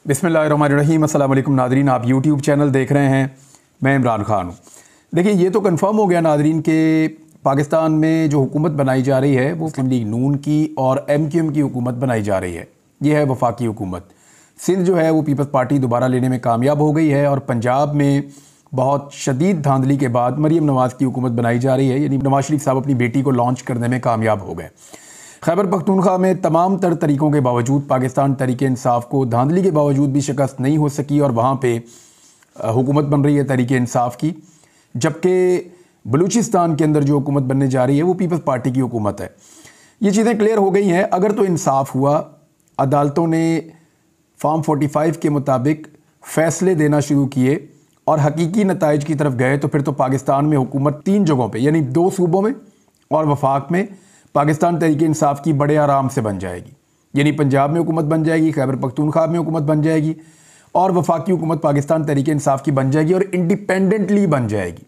बिस्मिल्लाहिर्रहमानिर्रहीम। अस्सलाम वालेकुम नादरीन, आप यूट्यूब चैनल देख रहे हैं। मैं इमरान खान हूँ। देखिए, ये तो कंफर्म हो गया नादरीन के पाकिस्तान में जो हुकूमत बनाई जा रही है वो मुस्लिम लीग नून की और MQM की हुकूमत बनाई जा रही है। ये है वफाकी हुकूमत। सिंध जो है वो पीपल्स पार्टी दोबारा लेने में कामयाब हो गई है और पंजाब में बहुत शदीद धांधली के बाद मरीम नवाज़ की हुकूमत बनाई जा रही है, यानी नवाज शरीफ साहब अपनी बेटी को लॉन्च करने में कामयाब हो गए। खैबर पख्तूनख्वा में तमाम तर तरीक़ों के बावजूद पाकिस्तान तहरीक इंसाफ को धांधली के बावजूद भी शिकस्त नहीं हो सकी और वहाँ पे हुकूमत बन रही है तहरीक इंसाफ की। जबकि बलूचिस्तान के अंदर जो हुकूमत बनने जा रही है वो पीपल्स पार्टी की हुकूमत है। ये चीज़ें क्लियर हो गई हैं। अगर तो इंसाफ हुआ, अदालतों ने फॉर्म 45 के मुताबिक फ़ैसले देना शुरू किए और हकीकी नताइज की तरफ गए, तो फिर तो पाकिस्तान में हुकूमत 3 जगहों पे, यानी 2 सूबों में और वफाक में पाकिस्तान तहरीक इंसाफ की बड़े आराम से बन जाएगी। यानी पंजाब में हुकूमत बन जाएगी, खैबर पख्तूनख्वा में हुकूमत बन जाएगी और वफाकी हुकूमत पाकिस्तान तहरीक इंसाफ की बन जाएगी और इंडिपेंडेंटली बन जाएगी।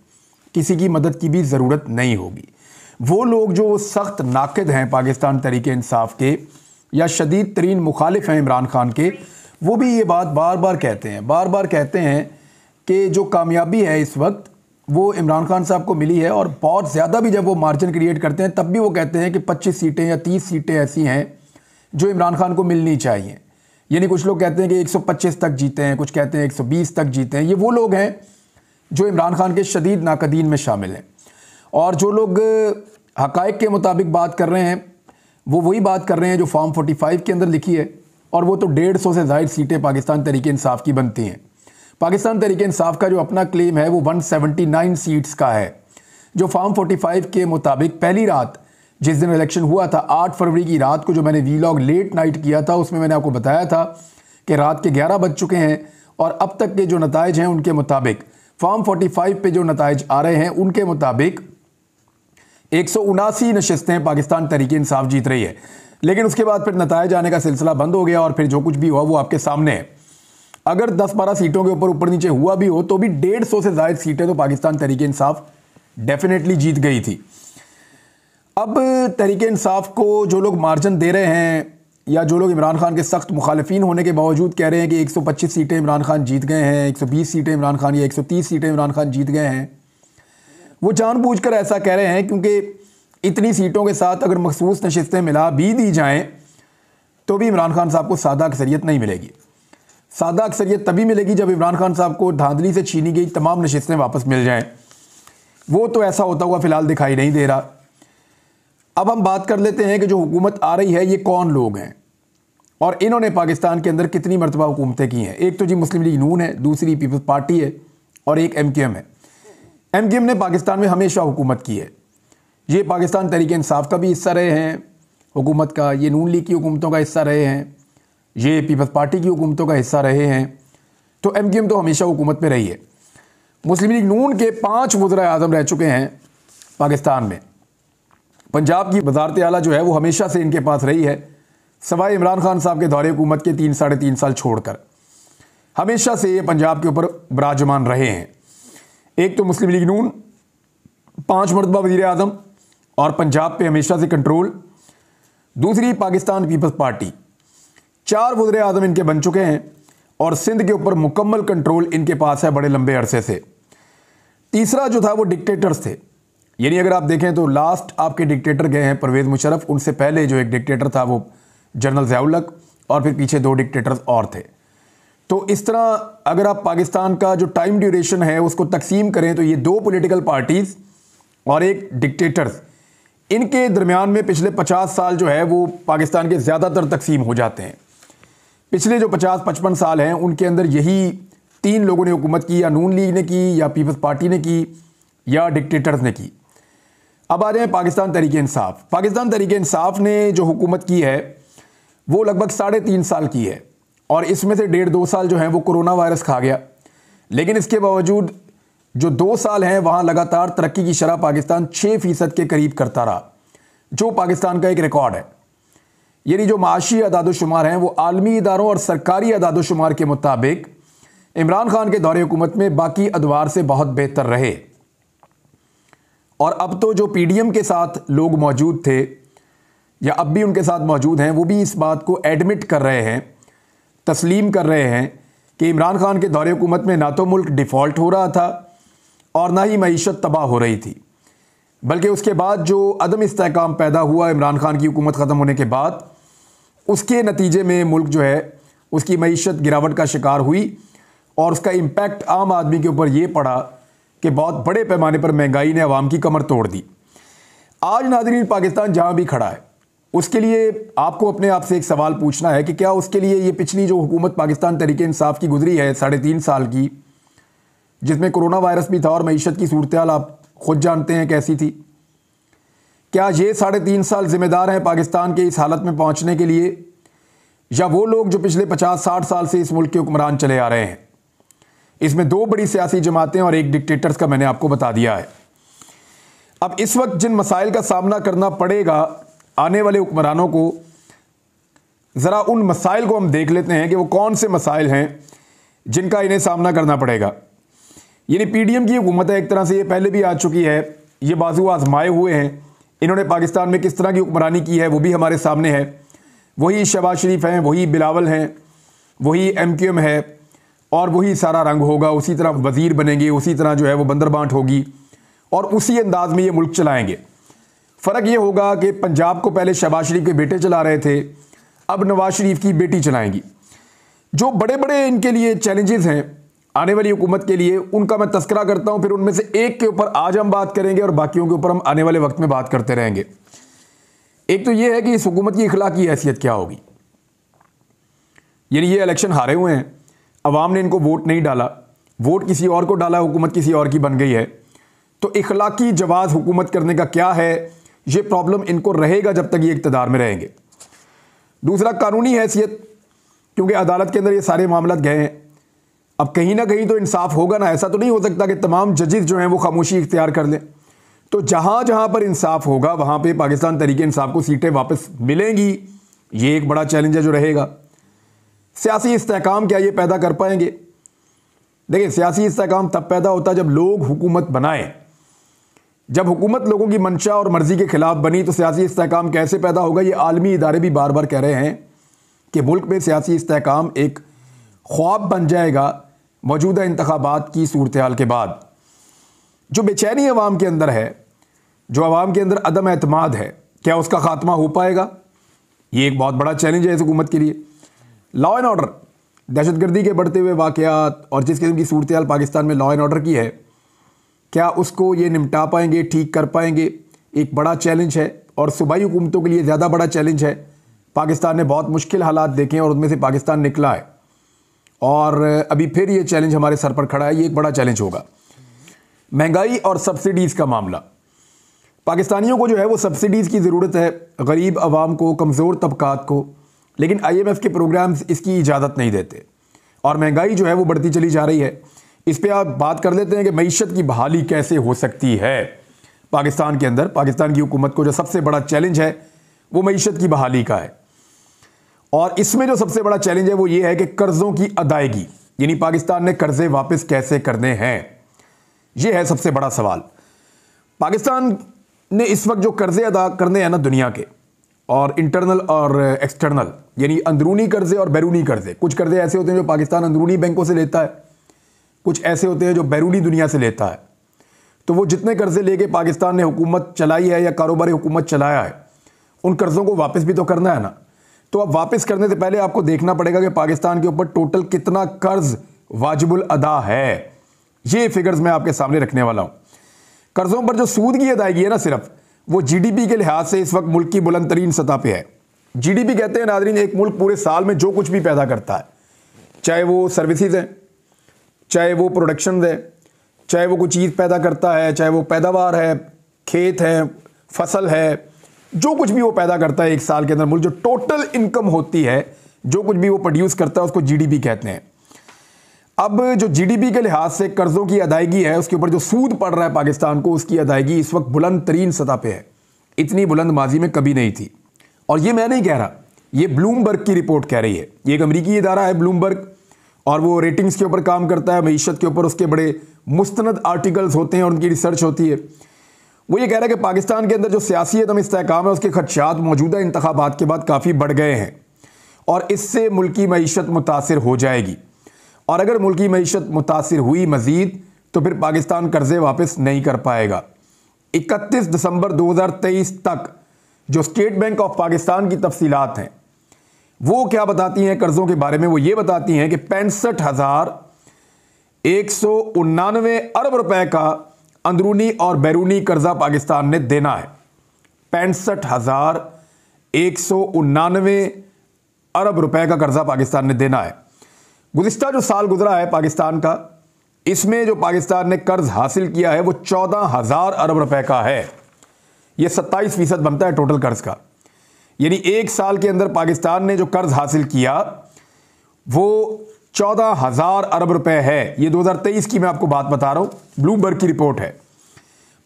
किसी की मदद की भी ज़रूरत नहीं होगी। वो लोग जो सख्त नाक़िद हैं पाकिस्तान तहरीक इंसाफ के या शदीद तरीन मुखालिफ हैं इमरान खान के, वो भी ये बात बार बार कहते हैं कि जो कामयाबी है इस वक्त वो इमरान खान साहब को मिली है। और बहुत ज़्यादा भी जब वो मार्जिन क्रिएट करते हैं तब भी वो कहते हैं कि 25 सीटें या 30 सीटें ऐसी हैं जो इमरान खान को मिलनी चाहिए। यानी कुछ लोग कहते हैं कि 125 तक जीते हैं, कुछ कहते हैं 120 तक जीते हैं। ये वो लोग हैं जो इमरान खान के शदीद नाकदीन में शामिल हैं। और जो लोग हक़ाइक़ के मुताबिक बात कर रहे हैं वो वही बात कर रहे हैं जो फॉर्म 45 के अंदर लिखी है, और वो तो 150 से ज़ायद सीटें पाकिस्तान तहरीक इंसाफ की बनती हैं। पाकिस्तान तहरीक इंसाफ का जो अपना क्लेम है वो 179 सीट्स का है, जो फॉर्म 45 के मुताबिक पहली रात जिस दिन इलेक्शन हुआ था 8 फरवरी की रात को जो मैंने वीलॉग लेट नाइट किया था उसमें मैंने आपको बताया था कि रात के 11 बज चुके हैं और अब तक के जो नताइज हैं उनके मुताबिक फॉर्म 45 पे जो नताइज आ रहे हैं उनके मुताबिक 179 नशिस्तें पाकिस्तान तहरीक इंसाफ जीत रही है। लेकिन उसके बाद फिर नताइज आने का सिलसिला बंद हो गया और फिर जो कुछ भी हुआ वो आपके सामने है। अगर 10-12 सीटों के ऊपर नीचे हुआ भी हो तो भी 150 से ज़ायद सीटें तो पाकिस्तान तहरीक इंसाफ डेफिनेटली जीत गई थी। अब तहरीक इंसाफ को जो लोग मार्जिन दे रहे हैं या जो लोग इमरान खान के सख्त मुखालिफिन होने के बावजूद कह रहे हैं कि 125 सीटें इमरान खान जीत गए हैं, 120 सीटें इमरान खान या 130 सीटें इमरान खान जीत गए हैं, वो जानबूझकर ऐसा कह रहे हैं क्योंकि इतनी सीटों के साथ अगर मखसूस नशिस्तें मिला भी दी जाएँ तो भी इमरान खान साहब को सादा अक्सरियत नहीं मिलेगी। सादा अक्सरियत तभी मिलेगी जब इमरान खान साहब को धांधली से छीनी गई तमाम नशिस्तें वापस मिल जाएं। वो तो ऐसा होता हुआ फ़िलहाल दिखाई नहीं दे रहा। अब हम बात कर लेते हैं कि जो हुकूमत आ रही है ये कौन लोग हैं और इन्होंने पाकिस्तान के अंदर कितनी मरतबा हुकूमतें की हैं। एक तो जी मुस्लिम लीग नून है, दूसरी पीपल्स पार्टी है और एक MQM है। MQM ने पाकिस्तान में हमेशा हुकूमत की है। ये पाकिस्तान तहरीक इंसाफ का भी हिस्सा रहे हैं हुकूमत का, ये नून लीग की हुकूमतों का हिस्सा रहे हैं, ये पीपल्स पार्टी की हुकूमतों का हिस्सा रहे हैं। तो MQM तो हमेशा हुकूमत में रही है। मुस्लिम लीग नून के 5 वज़ीर-ए-आज़म रह चुके हैं पाकिस्तान में। पंजाब की वज़ारत आला जो है वो हमेशा से इनके पास रही है, सवाए इमरान खान साहब के दौरे हुकूमत के 3-3.5 साल छोड़कर। हमेशा से ये पंजाब के ऊपर विराजमान रहे हैं। एक तो मुस्लिम लीग नून 5 मरतबा वज़ीर-ए-आज़म और पंजाब पे हमेशा से कंट्रोल। दूसरी पाकिस्तान पीपल्स पार्टी 4 वज़ीर-ए-आज़म इनके बन चुके हैं और सिंध के ऊपर मुकम्मल कंट्रोल इनके पास है बड़े लंबे अरसे से। तीसरा जो था वो डिक्टेटर्स थे। यानी अगर आप देखें तो लास्ट आपके डिक्टेटर गए हैं परवेज़ मुशर्रफ, उनसे पहले जो एक डिक्टेटर था वो जनरल ज़िया-उल-हक और फिर पीछे 2 डिक्टेटर्स और थे। तो इस तरह अगर आप पाकिस्तान का जो टाइम ड्यूरेशन है उसको तकसीम करें तो ये 2 पॉलिटिकल पार्टीज़ और एक डिक्टेटर्स, इनके दरमियान में पिछले 50 साल जो है वो पाकिस्तान के ज़्यादातर तकसीम हो जाते हैं। पिछले जो 50-55 साल हैं उनके अंदर यही 3 लोगों ने हुकूमत की, या नून लीग ने की या पीपल्स पार्टी ने की या डिक्टेटर्स ने की। अब आ रहे हैं पाकिस्तान तहरीक इंसाफ। पाकिस्तान तहरीक इंसाफ ने जो हुकूमत की है वो लगभग 3.5 साल की है और इसमें से 1.5-2 साल जो हैं वो कोरोना वायरस खा गया। लेकिन इसके बावजूद जो 2 साल हैं वहाँ लगातार तरक्की की शरह पाकिस्तान 6% के करीब करता रहा, जो पाकिस्तान का एक रिकॉर्ड है। यानी जो माशी अदाद-ओ-शुमार हैं वो आलमी इदारों और सरकारी अदाद-ओ-शुमार के मुताबिक इमरान खान के दौरे हुकूमत में बाकी अदवार से बहुत बेहतर रहे। और अब तो जो PDM के साथ लोग मौजूद थे या अब भी उनके साथ मौजूद हैं वो भी इस बात को एडमिट कर रहे हैं तस्लीम कर रहे हैं कि इमरान खान के दौरे हुकूमत में ना तो मुल्क डिफ़ॉल्ट हो रहा था और ना ही मईशत तबाह हो रही थी, बल्कि उसके बाद जो अदम इस्तेहकाम पैदा हुआ इमरान खान की हुकूमत ख़त्म होने के बाद, उसके नतीजे में मुल्क जो है उसकी मईशत गिरावट का शिकार हुई और उसका इम्पैक्ट आम आदमी के ऊपर ये पड़ा कि बहुत बड़े पैमाने पर महंगाई ने अवाम की कमर तोड़ दी। आज नाज़रीन, पाकिस्तान जहाँ भी खड़ा है उसके लिए आपको अपने आप से एक सवाल पूछना है कि क्या उसके लिए ये पिछली जो हुकूमत पाकिस्तान तहरीक इंसाफ की गुजरी है 3.5 साल की, जिसमें कोरोना वायरस भी था और मईशत की सूरत हाल आप खुद जानते हैं कैसी थी, क्या ये 3.5 साल जिम्मेदार हैं पाकिस्तान के इस हालत में पहुंचने के लिए, या वो लोग जो पिछले 50-60 साल से इस मुल्क के हुक्मरान चले आ रहे हैं? इसमें 2 बड़ी सियासी जमातें और एक डिक्टेटर्स का मैंने आपको बता दिया है। अब इस वक्त जिन मसाइल का सामना करना पड़ेगा आने वाले हुक्मरानों को, ज़रा उन मसाइल को हम देख लेते हैं कि वो कौन से मसाइल हैं जिनका इन्हें सामना करना पड़ेगा। यानी पीडीएम की हुकूमत है, एक तरह से ये पहले भी आ चुकी है, ये बाजू आजमाए हुए हैं, इन्होंने पाकिस्तान में किस तरह की हुक्मरानी की है वो भी हमारे सामने है। वही शहबाज शरीफ हैं, वही बिलावल हैं, वही MQM है और वही सारा रंग होगा, उसी तरह वज़ीर बनेंगे, उसी तरह जो है वो बंदरबांट होगी और उसी अंदाज में ये मुल्क चलाएंगे। फ़र्क ये होगा कि पंजाब को पहले शहबाज शरीफ के बेटे चला रहे थे, अब नवाज शरीफ की बेटी चलाएंगी। जो बड़े बड़े इनके लिए चैलेंजेस हैं आने वाली हुकूमत के लिए, उनका मैं तस्करा करता हूं, फिर उनमें से एक के ऊपर आज हम बात करेंगे और बाकियों के ऊपर हम आने वाले वक्त में बात करते रहेंगे। एक तो ये है कि इस हुकूमत की इखलाकी हैसियत क्या होगी। यानी ये इलेक्शन हारे हुए हैं, अवाम ने इनको वोट नहीं डाला, वोट किसी और को डाला, हुकूमत किसी और की बन गई है, तो इखलाकी जवाज़ हुकूमत करने का क्या है, ये प्रॉब्लम इनको रहेगा जब तक ये इक़्तिदार में रहेंगे। दूसरा, कानूनी हैसियत, क्योंकि अदालत के अंदर ये सारे मामला गए हैं, अब कहीं ना कहीं तो इंसाफ होगा ना। ऐसा तो नहीं हो सकता कि तमाम जजेस जो हैं वो खामोशी इख्तियार कर लें। तो जहाँ जहाँ पर इंसाफ होगा वहाँ पे पाकिस्तान तहरीक इंसाफ को सीटें वापस मिलेंगी, ये एक बड़ा चैलेंज है जो रहेगा। सियासी इस्तेहकाम क्या ये पैदा कर पाएंगे? देखिए, सियासी इस्तेहकाम तब पैदा होता है जब लोग हुकूमत बनाएं। जब हुकूमत लोगों की मंशा और मर्जी के खिलाफ बनी तो सियासी इस्तेहकाम कैसे पैदा होगा? ये आलमी इदारे भी बार बार कह रहे हैं कि मुल्क में सियासी इस्तेहकाम एक ख्वाब बन जाएगा मौजूदा इंतखाबात की सूरत हाल के बाद। जो बेचैनी अवाम के अंदर है, जो अवाम के अंदर अदम एतमाद है, क्या उसका खात्मा हो पाएगा? ये एक बहुत बड़ा चैलेंज है इस हुकूमत के लिए। लॉ एंड ऑर्डर, दहशतगर्दी के बढ़ते हुए वाक़यात और जिस किस्म की सूरत हाल पाकिस्तान में लॉ एंड ऑर्डर की है, क्या उसको ये निपटा पाएंगे, ठीक कर पाएंगे? एक बड़ा चैलेंज है और सूबाई हुकूमतों के लिए ज़्यादा बड़ा चैलेंज है। पाकिस्तान ने बहुत मुश्किल हालात देखे हैं और उनमें से पाकिस्तान निकला है और अभी फिर ये चैलेंज हमारे सर पर खड़ा है, ये एक बड़ा चैलेंज होगा। महंगाई और सब्सिडीज़ का मामला, पाकिस्तानियों को जो है वो सब्सिडीज़ की ज़रूरत है, गरीब आवाम को, कमज़ोर तबकात को, लेकिन IMF के प्रोग्राम्स इसकी इजाज़त नहीं देते और महंगाई जो है वो बढ़ती चली जा रही है। इस पर आप बात कर लेते हैं कि मईशत की बहाली कैसे हो सकती है पाकिस्तान के अंदर। पाकिस्तान की हुकूमत को जो सबसे बड़ा चैलेंज है वो मईशत की बहाली का है और इसमें जो सबसे बड़ा चैलेंज है वो ये है कि कर्ज़ों की अदायगी, यानी पाकिस्तान ने कर्ज़े वापस कैसे करने हैं, ये है सबसे बड़ा सवाल। पाकिस्तान ने इस वक्त जो कर्ज़े अदा करने हैं ना दुनिया के, और इंटरनल और एक्सटर्नल, यानी अंदरूनी कर्ज़े और बैरूनी कर्ज़े। कुछ कर्ज़े ऐसे होते हैं जो पाकिस्तान अंदरूनी बैंकों से लेता है, कुछ ऐसे होते हैं जो बैरूनी दुनिया से लेता है। तो वो जितने कर्ज़े लेके पाकिस्तान ने हुकूमत चलाई है या कारोबारी हुकूमत चलाया है, उन कर्ज़ों को वापस भी तो करना है ना। तो अब वापस करने से पहले आपको देखना पड़ेगा कि पाकिस्तान के ऊपर टोटल कितना कर्ज वाजिबुल अदा है। ये फिगर्स मैं आपके सामने रखने वाला हूं। कर्जों पर जो सूद की अदायगी है ना, सिर्फ वो GDP के लिहाज से इस वक्त मुल्क की बुलंद तरीन सतह पे है। GDP कहते हैं नाज़रीन एक मुल्क पूरे साल में जो कुछ भी पैदा करता है, चाहे वो सर्विसेज हैं, चाहे वो प्रोडक्शन है, चाहे वो कोई चीज़ पैदा करता है, चाहे वो पैदावार है, खेत है, फसल है, जो कुछ भी वो पैदा करता है एक साल के अंदर मुल्क, जो टोटल इनकम होती है, जो कुछ भी वो प्रोड्यूस करता है उसको GDP कहते हैं। अब जो GDP के लिहाज से कर्ज़ों की अदायगी है, उसके ऊपर जो सूद पड़ रहा है पाकिस्तान को, उसकी अदायगी इस वक्त बुलंद तरीन सतह पे है। इतनी बुलंद माजी में कभी नहीं थी। और ये मैं नहीं कह रहा, ये ब्लूमबर्ग की रिपोर्ट कह रही है। ये एक अमरीकी इदारा है ब्लूमबर्ग, और वो रेटिंग्स के ऊपर काम करता है, मईशत के ऊपर उसके बड़े मुस्तनद आर्टिकल्स होते हैं और उनकी रिसर्च होती है। वो ये कह रहा है कि पाकिस्तान के अंदर जो सियासी अदम इस्तेहकाम है उसके खदशात मौजूदा इंतखाबात के बाद काफ़ी बढ़ गए हैं और इससे मुल्की मईशत मुतासिर हो जाएगी। और अगर मुल्की मईशत मुतासिर हुई मज़ीद तो फिर पाकिस्तान कर्ज़े वापस नहीं कर पाएगा। 31 दिसंबर 2023 तक जो स्टेट बैंक ऑफ पाकिस्तान की तफसीलात हैं वो क्या बताती हैं कर्ज़ों के बारे में, वो ये बताती हैं कि 65,199 अरब रुपए का अंदरूनी और बैरूनी कर्जा पाकिस्तान ने देना है। 65,199 अरब रुपए का कर्जा पाकिस्तान ने देना है। गुज़िश्ता जो साल गुजरा है पाकिस्तान का, इसमें जो पाकिस्तान ने कर्ज हासिल किया है वो 14,000 अरब रुपए का है। ये 27% बनता है टोटल कर्ज का। यानी एक साल के अंदर पाकिस्तान ने जो कर्ज हासिल किया वो 14,000 अरब रुपए है। ये 2023 की मैं आपको बात बता रहा हूं, ब्लूमबर्ग की रिपोर्ट है।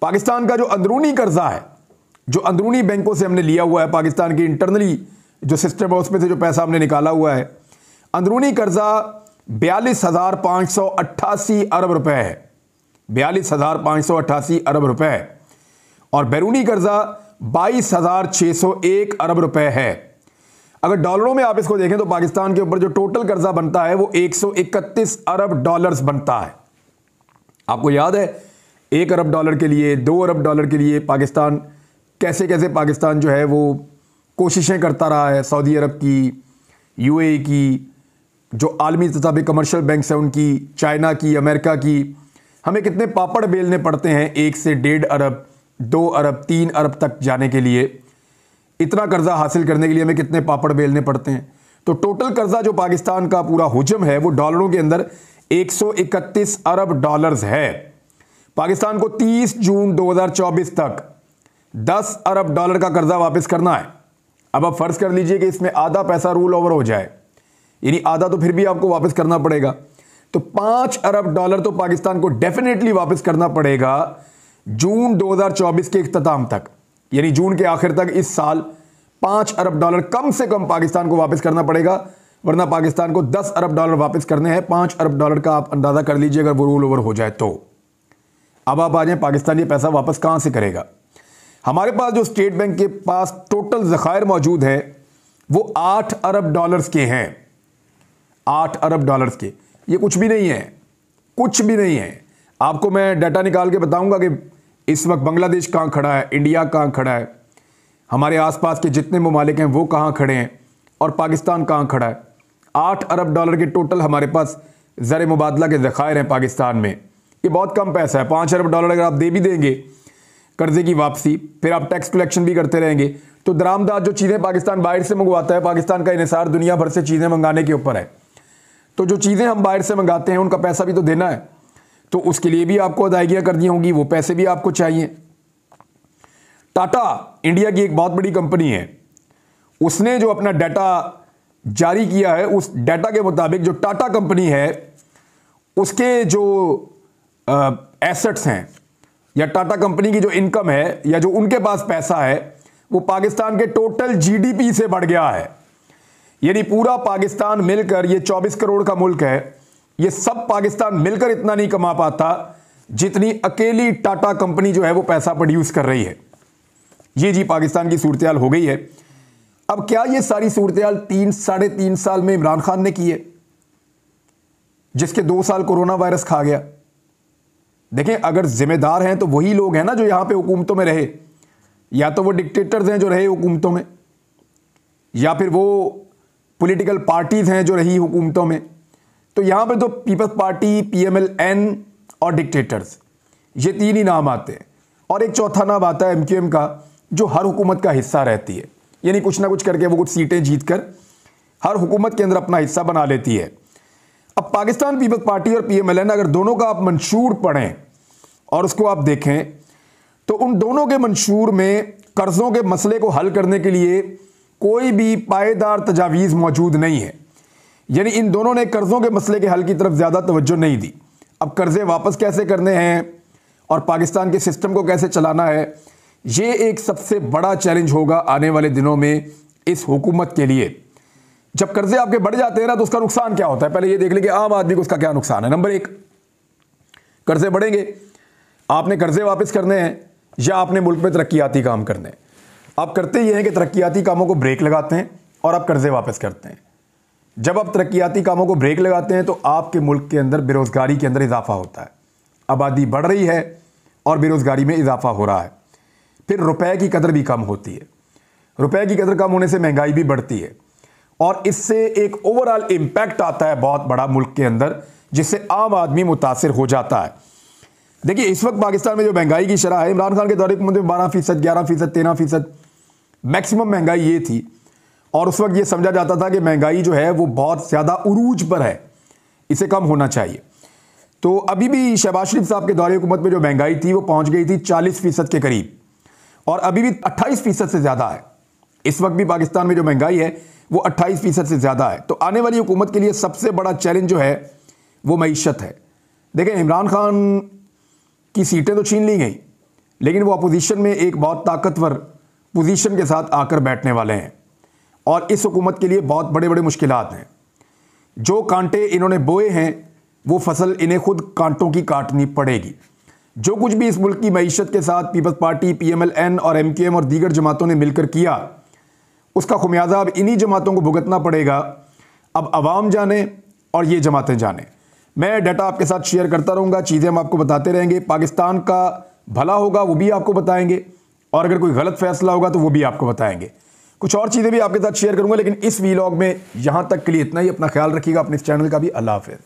पाकिस्तान का जो अंदरूनी कर्जा है, जो अंदरूनी बैंकों से हमने लिया हुआ है, पाकिस्तान की इंटरनली जो सिस्टम है उसमें से जो पैसा हमने निकाला हुआ है, अंदरूनी कर्जा 42,588 अरब रुपए है। 42,588 अरब रुपए है। और बैरूनी कर्जा 22,601 अरब रुपए है। अगर डॉलरों में आप इसको देखें तो पाकिस्तान के ऊपर जो टोटल कर्जा बनता है वो 131 अरब डॉलर्स बनता है। आपको याद है 1 अरब डॉलर के लिए, 2 अरब डॉलर के लिए पाकिस्तान कैसे कैसे पाकिस्तान जो है वो कोशिशें करता रहा है। सऊदी अरब की, यूएई की, जो आलमी तथा कमर्शियल बैंक्स हैं उनकी, चाइना की, अमेरिका की, हमें कितने पापड़ बेलने पड़ते हैं 1 से 1.5 अरब, 2 अरब, 3 अरब तक जाने के लिए। इतना कर्जा हासिल करने के लिए हमें कितने पापड़ बेलने पड़ते हैं। तो टोटल कर्जा जो पाकिस्तान का पूरा हुजम है वो डॉलरों के अंदर 131 अरब डॉलर्स है। पाकिस्तान को 30 जून 2024 तक 10 अरब डॉलर का कर्जा वापस करना है। अब आप फर्ज कर लीजिए कि इसमें आधा पैसा रूल ओवर हो जाए, यानी आधा तो फिर भी आपको वापस करना पड़ेगा। तो 5 अरब डॉलर तो पाकिस्तान को डेफिनेटली वापस करना पड़ेगा जून 2024 के इख्तिताम तक, यानी जून के आखिर तक इस साल 5 अरब डॉलर कम से कम पाकिस्तान को वापस करना पड़ेगा, वरना पाकिस्तान को 10 अरब डॉलर वापस करने हैं। 5 अरब डॉलर का आप अंदाजा कर लीजिए अगर वो रूल ओवर हो जाए तो। अब आप आ जाए, पाकिस्तान ये पैसा वापस कहां से करेगा? हमारे पास जो स्टेट बैंक के पास टोटल ज़खायर मौजूद है वो 8 अरब डॉलर्स के हैं। 8 अरब डॉलर्स के, ये कुछ भी नहीं है, कुछ भी नहीं है। आपको मैं डाटा निकाल के बताऊंगा कि इस वक्त बांग्लादेश कहां खड़ा है, इंडिया कहां खड़ा है, हमारे आसपास के जितने ममालिक हैं वो कहां खड़े हैं और पाकिस्तान कहां खड़ा है। 8 अरब डॉलर के टोटल हमारे पास ज़र मुबादला के ज़खायर हैं पाकिस्तान में। ये बहुत कम पैसा है। 5 अरब डॉलर अगर आप दे भी देंगे कर्जे की वापसी, फिर आप टैक्स कलेक्शन भी करते रहेंगे, तो दरामदार जो चीज़ें पाकिस्तान बाहर से मंगवाता है, पाकिस्तान का इन्हिसार दुनिया भर से चीज़ें मंगाने के ऊपर है, तो जो चीज़ें हम बाहर से मंगाते हैं उनका पैसा भी तो देना है, तो उसके लिए भी आपको अदायगियाँ करनी होंगी, वो पैसे भी आपको चाहिए। टाटा इंडिया की एक बहुत बड़ी कंपनी है, उसने जो अपना डाटा जारी किया है, उस डाटा के मुताबिक जो टाटा कंपनी है उसके जो एसेट्स हैं या टाटा कंपनी की जो इनकम है या जो उनके पास पैसा है वो पाकिस्तान के टोटल जीडीपी से बढ़ गया है। यानी पूरा पाकिस्तान मिलकर, ये 24 करोड़ का मुल्क है, ये सब पाकिस्तान मिलकर इतना नहीं कमा पाता जितनी अकेली टाटा कंपनी जो है वो पैसा प्रोड्यूस कर रही है। ये जी पाकिस्तान की सूरत-ए-हाल हो गई है। अब क्या ये सारी सूरत-ए-हाल 3-3.5 साल में इमरान खान ने की है, जिसके 2 साल कोरोना वायरस खा गया? देखें, अगर जिम्मेदार हैं तो वही लोग हैं ना जो यहां पे हुकूमतों में रहे, या तो वो डिक्टेटर्स हैं जो रहे हुकूमतों में, या फिर वो पॉलिटिकल पार्टीज हैं जो रही हुकूमतों में। तो यहां पे तो पीपल्स पार्टी, पीएमएल-एन और डिक्टेटर्स, ये 3 ही नाम आते हैं, और एक चौथा नाम आता है एमक्यूएम का, जो हर हुकूमत का हिस्सा रहती है। यानी कुछ ना कुछ करके वो कुछ सीटें जीतकर हर हुकूमत के अंदर अपना हिस्सा बना लेती है। अब पाकिस्तान पीपल्स पार्टी और पीएमएल-एन, अगर दोनों का आप मंशूर पढ़ें और उसको आप देखें तो उन दोनों के मंशूर में कर्जों के मसले को हल करने के लिए कोई भी पायेदार तजावीज़ मौजूद नहीं है। यानी इन दोनों ने कर्जों के मसले के हल की तरफ ज़्यादा तवज्जो नहीं दी। अब कर्जे वापस कैसे करने हैं और पाकिस्तान के सिस्टम को कैसे चलाना है, ये एक सबसे बड़ा चैलेंज होगा आने वाले दिनों में इस हुकूमत के लिए। जब कर्जे आपके बढ़ जाते हैं ना तो उसका नुकसान क्या होता है, पहले ये देख लें कि आम आदमी को उसका क्या नुकसान है। नंबर 1, कर्जे बढ़ेंगे, आपने कर्जे वापस करने हैं या आपने मुल्क में तरक्याती काम करने हैं। आप करते ये हैं कि तरक्याती कामों को ब्रेक लगाते हैं और आप कर्जे वापस करते हैं। जब आप तरक्याती कामों को ब्रेक लगाते हैं तो आपके मुल्क के अंदर बेरोजगारी के अंदर इजाफा होता है, आबादी बढ़ रही है और बेरोजगारी में इजाफा हो रहा है। फिर रुपए की कदर भी कम होती है, रुपए की कदर कम होने से महंगाई भी बढ़ती है और इससे एक ओवरऑल इंपैक्ट आता है बहुत बड़ा मुल्क के अंदर, जिससे आम आदमी मुतासिर हो जाता है। देखिए, इस वक्त पाकिस्तान में जो महंगाई की शरह है, इमरान खान के दौरे हुकूमत में 12%, 11%, 13% मैक्सिमम महंगाई ये थी और उस वक्त ये समझा जाता था कि महंगाई जो है वो बहुत ज़्यादा उरूज पर है, इसे कम होना चाहिए। तो अभी भी शहबाज शरीफ साहब के दौरे हुकूमत में जो महंगाई थी वो पहुंच गई थी 40% के करीब और अभी भी 28% से ज़्यादा है। इस वक्त भी पाकिस्तान में जो महंगाई है वो 28% से ज़्यादा है। तो आने वाली हुकूमत के लिए सबसे बड़ा चैलेंज जो है वो मईशत है। देखें, इमरान खान की सीटें तो छीन ली गई, लेकिन वो अपोजिशन में एक बहुत ताकतवर पोजीशन के साथ आकर बैठने वाले हैं और इस हुकूमत के लिए बहुत बड़े बड़े मुश्किलात हैं। जो कांटे इन्होंने बोए हैं वो फसल इन्हें खुद कांटों की काटनी पड़ेगी। जो कुछ भी इस मुल्क की मईशत के साथ पीपल्स पार्टी, PMLN और MQM और दीगर जमातों ने मिलकर किया, उसका खुमियाजा अब इन्हीं जमातों को भुगतना पड़ेगा। अब अवाम जाने और ये जमातें जाने। मैं डाटा आपके साथ शेयर करता रहूँगा, चीज़ें हम आपको बताते रहेंगे। पाकिस्तान का भला होगा वो भी आपको बताएंगे और अगर कोई गलत फैसला होगा तो वो भी आपको बताएंगे। कुछ और चीज़ें भी आपके साथ शेयर करूँगा, लेकिन इस वीलॉग में यहाँ तक के लिए इतना ही। अपना ख्याल रखिएगा, अपने इस चैनल का भी। अल्लाह हाफ़िज़।